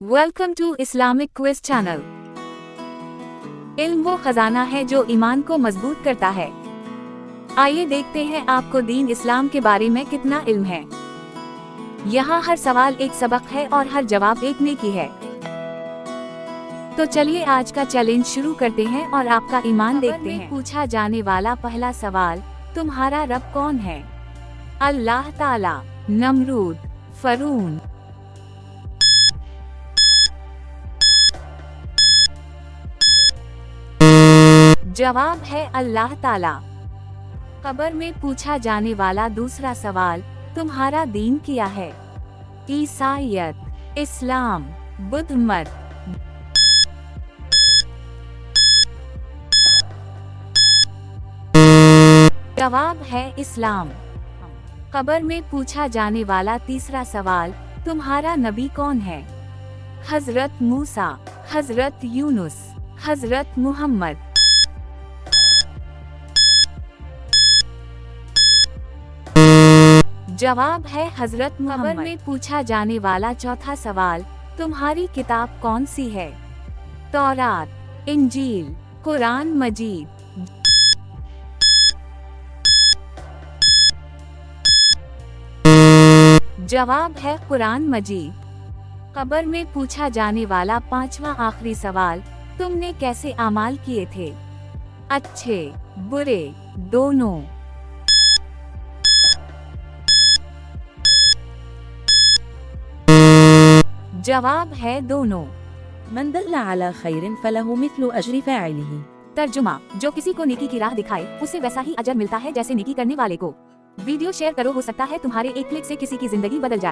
Welcome to Islamic quiz channel. इल्म वो खजाना है जो ईमान को मजबूत करता है। आइए देखते हैं आपको दीन इस्लाम के बारे में कितना इल्म है। यहाँ हर सवाल एक सबक है और हर जवाब एक नेकी है। तो चलिए आज का चैलेंज शुरू करते हैं और आपका ईमान देखते हैं। पूछा जाने वाला पहला सवाल, तुम्हारा रब कौन है? अल्लाह ताला, नमरूद, फरून। जवाब है अल्लाह ताला। कब्र में पूछा जाने वाला दूसरा सवाल, तुम्हारा दीन क्या है? ईसाईयत, इस्लाम, बुद्ध मत। जवाब है इस्लाम। कब्र में पूछा जाने वाला तीसरा सवाल, तुम्हारा नबी कौन है? हजरत मूसा, हजरत यूनुस, हजरत मुहम्मद। जवाब है हजरत मुहम्मद। कब्र में पूछा जाने वाला चौथा सवाल, तुम्हारी किताब कौन सी है? तौरात, इंजील, कुरान मजीद। जवाब है कुरान मजीद। कब्र में पूछा जाने वाला पांचवा आखिरी सवाल, तुमने कैसे अमाल किए थे? अच्छे, बुरे, दोनों। जवाब है दोनों। मन दल्ला अला खैरिन फलहु मिथलु अजरि फ़ाइलिही। तर्जुमा, जो किसी को नेकी की राह दिखाए उसे वैसा ही अजर मिलता है जैसे नेकी करने वाले को। वीडियो शेयर करो, हो सकता है तुम्हारे एक क्लिक से किसी की जिंदगी बदल जाए।